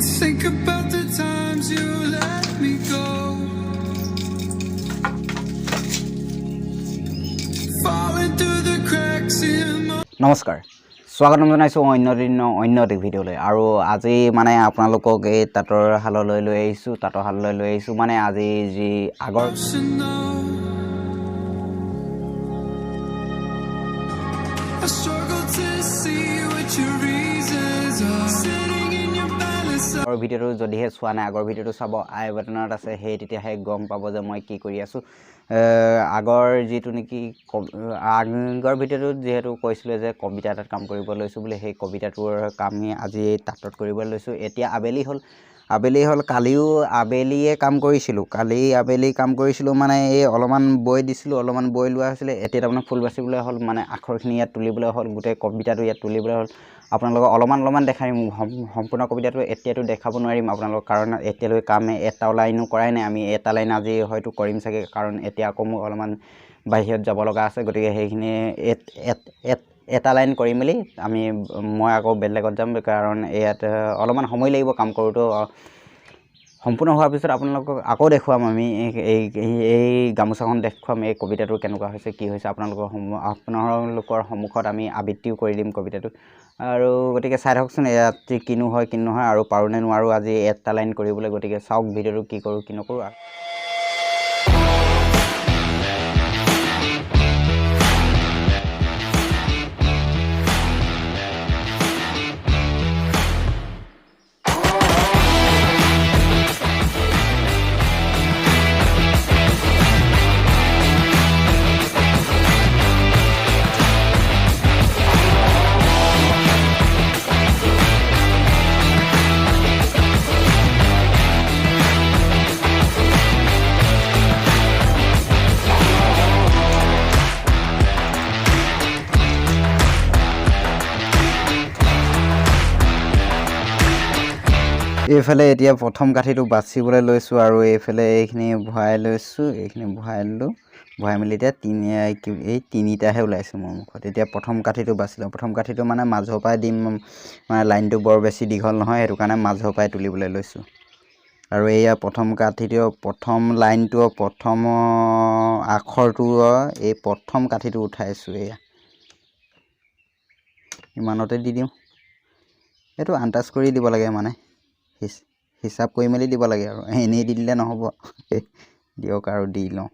Think about the times you let me go. Falling through the cracks in my নমস্কাৰ স্বাগতম জনাইছো অন্য এক ভিডিঅ'লৈ আৰু আজি মানে আপোনালোকক এই তাতৰ হাললৈ লৈ আহিছো মানে আজি যি আগৰ I struggle to see what your reasons are. Sitting in your balance. আগৰ ভিডিঅ'টো যদিহে চোৱা নাই আগৰ ভিডিঅ'টো চাব আই বাটনত আছে সেই তেতিয়াহে গম পাব যে মই কি কৰি আছো আগৰ যেটো নেকি আগৰ ভিডিঅ'টো যেহেতু কৈছিল যে কবিতা এটাত কাম কৰিব লৈছো বুলি সেই কবিতাটোৰ কামে আজি তাতত কৰিব লৈছো এতিয়া আবেলি হল কালিও আবেলিয়ে কাম কৰিছিলো মানে এই অলমান বই দিছিলো অলমান বই লোৱা হৈছিল এতিয়া তাৰমানে ফুল বাচিবলৈ হল মানে আখৰখিনি ইয়াত তুলিবলৈ হল গোটেই কবিতাটো ইয়াত তুলিবলৈ হল আপোনালোকক অলমান দেখাই সম্পূৰ্ণ কবিতাটো এতিয়াটো দেখাব নোৱাৰিম আপোনালোক কাৰণ এতিয়ালৈ কাম এটা লাইনো কৰাই নাই আমি এটা লাইন আজি হয়তো কৰিম চাগে কাৰণ এতিয়া আকৌ মোৰ অলমান বাহিৰত যাব লগা আছে গতিকে সেইখিনি এটা লাইন কৰি মেলি মই আকৌ বেলেগত যাম কাৰণ ইয়াত অলমান সময় লাগিব কাম কৰোটো সম্পূৰ্ণ হোৱাৰ পিছত আপোনালোকক আকৌ দেখুৱাম আমি এই গামোচাখন দেখুৱাম এই কবিতাটো কেনেকুৱা হৈছে কি হৈছে আপোনালোকৰ সন্মুখত আমি আবৃত্তিও কৰি দিম কবিতাটো আৰু গতিকে চাই থাককচোন ইয়াত কিনো হয় আৰু পাৰোনে নোৱাৰো আজি এটা লাইন কৰিবলৈ গতিকে চাওক ভিডিঅ'টো কি কৰো কি নকৰো এইফালে এতিয়া প্ৰথম কাঠিটো বাছিবলৈ লৈছো আৰু এইফালে এইখিনি ভৰাই লৈছো ভৰাই মেলি এতিয়া তিনিটাহে ওলাইছে মোৰ মুখত এতিয়া প্ৰথম কাঠিটো বাছিলো প্ৰথম কাঠিটো মানে মাজৰ পৰাই দিম মানে লাইনটো বৰ বেছি দীঘল নহয় হেতু কাৰণে মাজৰ পৰাই তুলিবলৈ লৈছো আৰু এয়া প্ৰথম কাঠিটো প্ৰথম লাইনটো প্ৰথম আখৰটো এই প্ৰথম কাঠিটো উঠাইছো এয়া ইমানতে দি দিম এটো আন্দাজ কৰি দিব লাগে মানে হিসাব কৰি মেলি দিব লাগে আৰু এনেই দি দিলে নহব দিওক আৰু দি লওঁ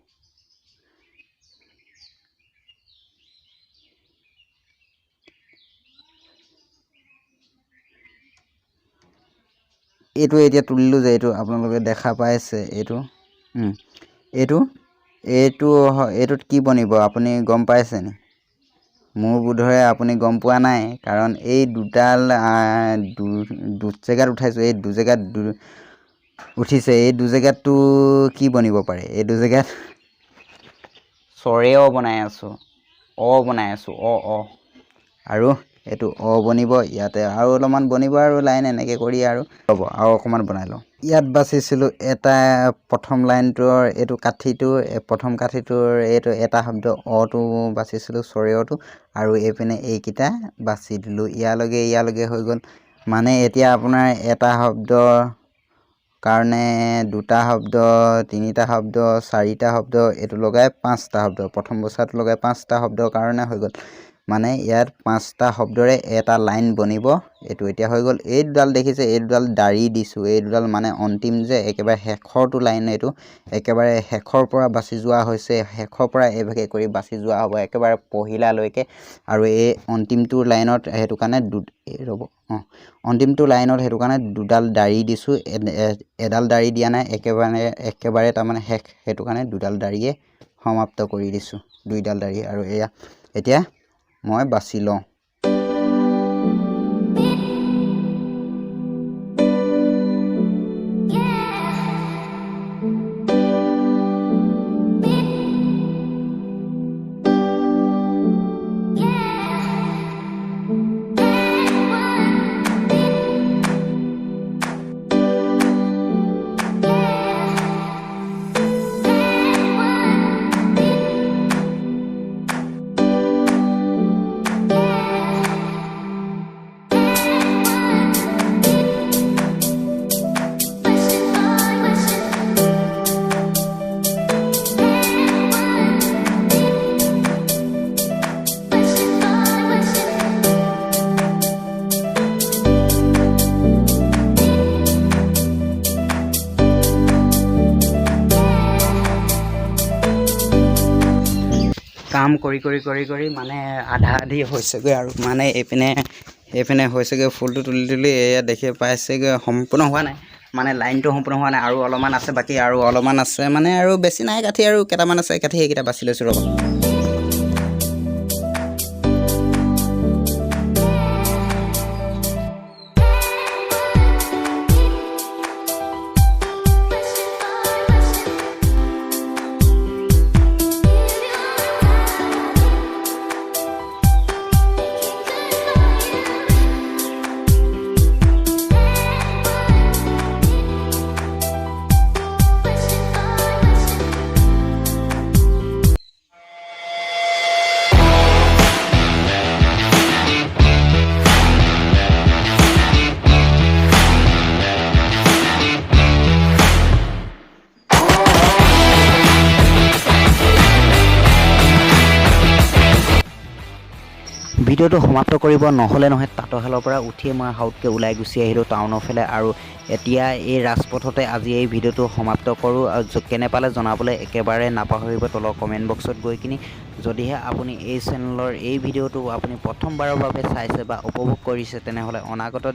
এইটো এতিয়া তুলিলো যে এইটো আপোনালোকে দেখা পাইছে এইটোত কি বনিব আপুনি গম পাইছে নি মোৰ বুধৰে আপুনি গম পোৱা নাই কাৰণ এই দুডাল দুজেগাত উঠাইছো এই দুজেগাত উঠিছে এই দুজেগাতটো কি বনিব পাৰে এই দুজেগাত চৰেও বনাই আছো আৰু এটো বনিব ইয়াতে আৰু অলমান বনিব আৰু লাইন এনেকে কৰি আৰু হ'ব আৰু অকমান বনাই লওঁ ইয়াত বাছিছিলো এটা প্ৰথম লাইনটোৰ এইটো কাঠিটো প্ৰথম কাঠিটোৰ এইটো এটা শব্দ অটো বাছিছিলো চৰেওটো আৰু এইপিনে এইকিটা বাছি দিলো ইয়ালৈকে হৈ গল মানে এতিয়া আপোনাৰ এটা শব্দৰ কাৰণে দুটা শব্দ তিনিটা শব্দ চাৰিটা শব্দ এটো লগাই পাঁচটা শব্দ প্ৰথম বছৰত লগাই পাঁচটা শব্দৰ কাৰণে হৈ গল মানে ইয়াত পাঁচটা শব্দৰে এটা লাইন বনিব এটো এতিয়া হৈ গল এই দুডাল দেখিছে এই দুডাল দাৰি দিছো এই দুডাল মানে অন্তিম যে একেবাৰে শেষৰটো লাইন এইটো একেবাৰে শেষৰ পৰা বাছি যোৱা হৈছে শেষৰ পৰা এভাগে কৰি বাছি যোৱা হ'ব একেবাৰে পহিলা লৈকে আৰু এই অন্তিমটো লাইনত হেতু কাৰণে অন্তিমটো লাইনত হেতু কাৰণে দুডাল দাৰি দিছো এডাল দাৰি দিয়া নাই একেবাৰে তাৰ মানে শেষ হেতু কাৰণে দুডাল দাৰিয়ে সমাপ্ত কৰি দিছো দুইডাল দাৰি আৰু এয়া এতিয়া মই বাছি লওঁ কাম কৰি মানে আধা আধি হৈছেগৈ আৰু মানে এইপিনে হৈছেগৈ ফুলটো তুলি এয়া দেখি পাইছেগৈ সম্পূৰ্ণ হোৱা নাই মানে লাইনটো সম্পূৰ্ণ হোৱা নাই আৰু অলপমান আছে বাকী আৰু অলপমান আছে মানে আৰু বেছি নাই কাঠি আৰু কেইটামান আছে কাঠি এইকেইটা বাছি লৈছোঁ ৰ'ব ভিডিঅ'টো সমাপ্ত কৰিব নহ'লে নহয় তাঁতৰশালৰ পৰা উঠিয়ে মই হাউতকৈ ওলাই গুচি আহিলোঁ টাউনৰ ফালে আৰু এতিয়া এই ৰাজপথতে আজি এই ভিডিঅ'টো সমাপ্ত কৰোঁ আৰু কেনে পালে জনাবলৈ একেবাৰে নাপাহৰিব তলৰ কমেণ্ট বক্সত গৈ কিনি যদিহে আপুনি এই চেনেলৰ এই ভিডিঅ'টো আপুনি প্ৰথমবাৰৰ বাবে চাইছে বা উপভোগ কৰিছে তেনেহ'লে অনাগত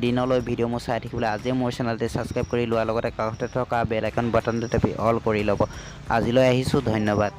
দিনলৈ ভিডিঅ' মোৰ চাই থাকিবলৈ আজিয়ে মোৰ চেনেলটো ছাবস্ক্ৰাইব কৰি লোৱাৰ লগতে কাষতে থকা বেল আইকন বাটনটো টিপি অল কৰি ল'ব আজিলৈ আহিছোঁ ধন্যবাদ